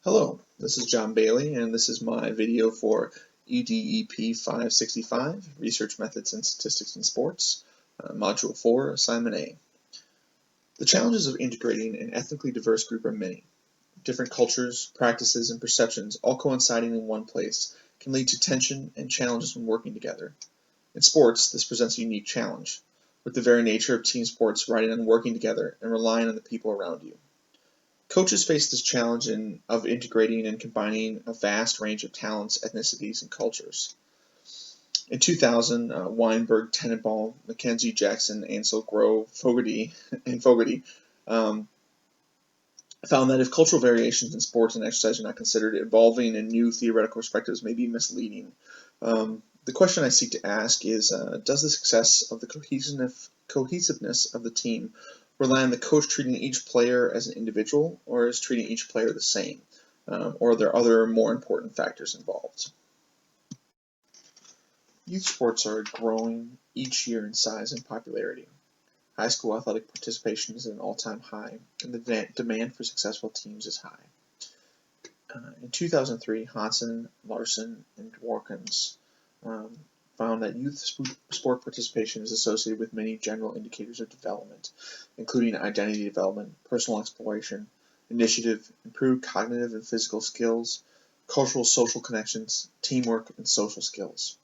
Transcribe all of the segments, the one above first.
Hello, this is John Bailey, and this is my video for EDEP 565, Research Methods and Statistics in Sports, Module 4, Assignment A. The challenges of integrating an ethnically diverse group are many. Different cultures, practices, and perceptions all coinciding in one place can lead to tension and challenges when working together. In sports, this presents a unique challenge, with the very nature of team sports riding on working together and relying on the people around you. Coaches face this challenge of integrating and combining a vast range of talents, ethnicities, and cultures. In 2000, Weinberg, Tenenbaum, McKenzie, Jackson, Ansel, Grove, Fogarty, and Fogarty found that if cultural variations in sports and exercise are not considered, evolving and new theoretical perspectives may be misleading. The question I seek to ask is, does the success of the cohesiveness of the team rely on the coach treating each player as an individual, or is treating each player the same? Or are there other more important factors involved? Youth sports are growing each year in size and popularity. High school athletic participation is at an all-time high, and the demand for successful teams is high. In 2003, Hansen, Larson, and Dworkins found that youth sport participation is associated with many general indicators of development, including identity development, personal exploration, initiative, improved cognitive and physical skills, cultural social connections, teamwork, and social skills.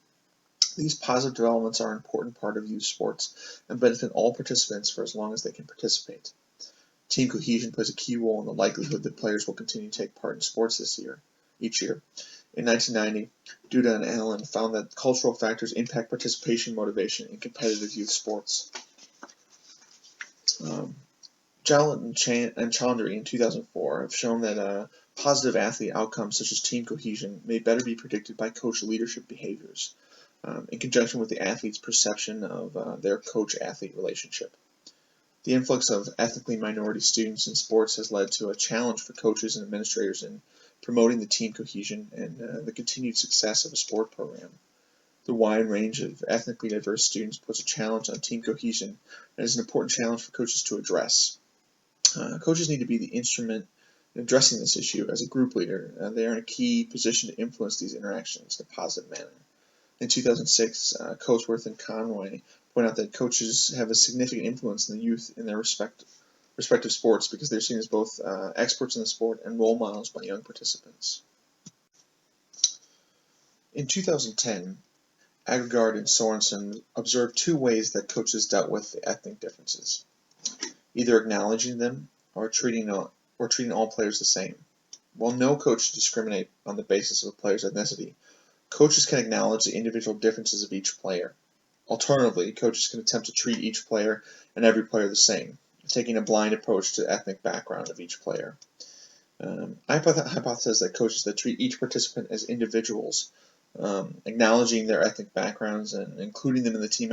These positive developments are an important part of youth sports and benefit all participants for as long as they can participate. Team cohesion plays a key role in the likelihood that players will continue to take part in sports each year. In 1990, Duda and Allen found that cultural factors impact participation motivation in competitive youth sports. Jallant and Chaudhry in 2004 have shown that positive athlete outcomes such as team cohesion may better be predicted by coach leadership behaviors in conjunction with the athlete's perception of their coach-athlete relationship. The influx of ethnically minority students in sports has led to a challenge for coaches and administrators in promoting the team cohesion and the continued success of a sport program. The wide range of ethnically diverse students puts a challenge on team cohesion and is an important challenge for coaches to address. Coaches need to be the instrument in addressing this issue as a group leader. They are in a key position to influence these interactions in a positive manner. In 2006, Coatsworth and Conroy point out that coaches have a significant influence in the youth in their respective sports because they're seen as both experts in the sport and role models by young participants. In 2010, Agregard and Sorensen observed two ways that coaches dealt with the ethnic differences, either acknowledging them or treating all players the same. While no coach should discriminate on the basis of a player's ethnicity, coaches can acknowledge the individual differences of each player. Alternatively, coaches can attempt to treat each player and every player the same, taking a blind approach to the ethnic background of each player. I hypothesize that coaches that treat each participant as individuals, acknowledging their ethnic backgrounds and including them in the team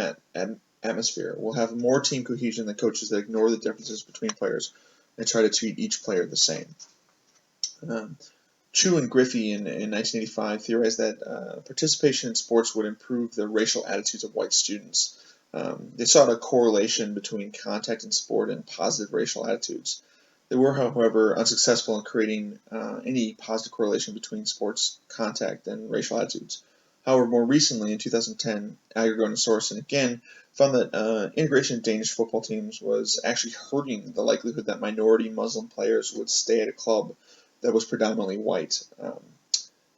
atmosphere, will have more team cohesion than coaches that ignore the differences between players and try to treat each player the same. Chu and Griffey in 1985 theorized that participation in sports would improve the racial attitudes of white students. They sought a correlation between contact in sport and positive racial attitudes. They were, however, unsuccessful in creating any positive correlation between sports contact and racial attitudes. However, more recently, in 2010, Agregard and Sorensen again found that integration of Danish football teams was actually hurting the likelihood that minority Muslim players would stay at a club that was predominantly white,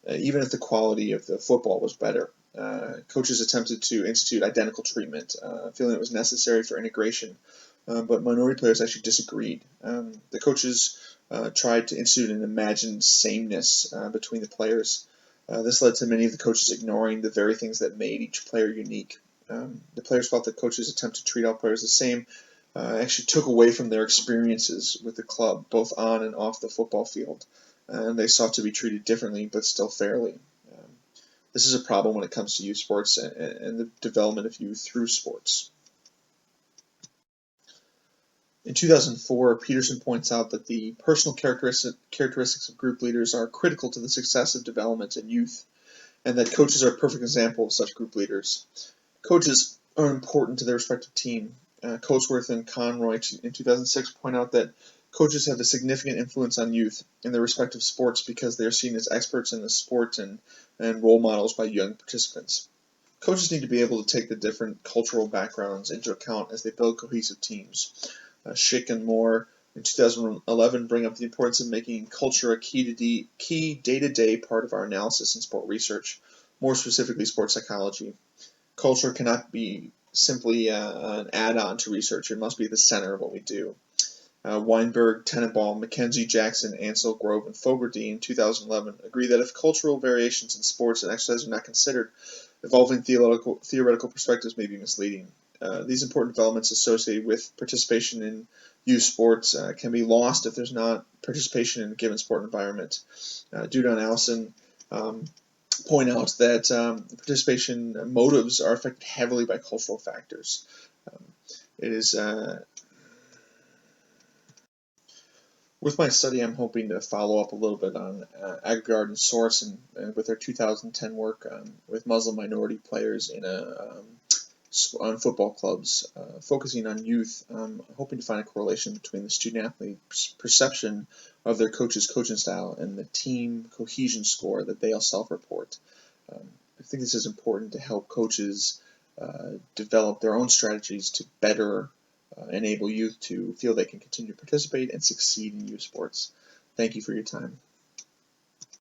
even if the quality of the football was better. Coaches attempted to institute identical treatment, feeling it was necessary for integration, but minority players actually disagreed. The coaches tried to institute an imagined sameness between the players. This led to many of the coaches ignoring the very things that made each player unique. The players felt that coaches' attempt to treat all players the same actually took away from their experiences with the club, both on and off the football field, and they sought to be treated differently but still fairly. This is a problem when it comes to youth sports and the development of youth through sports. In 2004, Peterson points out that the personal characteristics of group leaders are critical to the success of development in youth, and that coaches are a perfect example of such group leaders. Coaches are important to their respective team. Coatsworth and Conroy in 2006 point out that Coaches have a significant influence on youth in their respective sports because they are seen as experts in the sport and role models by young participants. Coaches need to be able to take the different cultural backgrounds into account as they build cohesive teams. Schick and Moore in 2011 bring up the importance of making culture a key day-to-day part of our analysis in sport research, more specifically sports psychology. Culture cannot be simply an add-on to research. It must be the center of what we do. Weinberg, Tenenbaum, McKenzie, Jackson, Ansel, Grove, and Fogarty in 2011 agree that if cultural variations in sports and exercise are not considered, evolving theoretical perspectives may be misleading. These important developments associated with participation in youth sports can be lost if there's not participation in a given sport environment. Duda and Allison point out that participation motives are affected heavily by cultural factors. It is With my study, I'm hoping to follow up a little bit on Agard and Source and with their 2010 work with Muslim minority players on football clubs, focusing on youth. Hoping to find a correlation between the student-athlete perception of their coach's coaching style and the team cohesion score that they'll self-report. I think this is important to help coaches develop their own strategies to better enable youth to feel they can continue to participate and succeed in youth sports. Thank you for your time.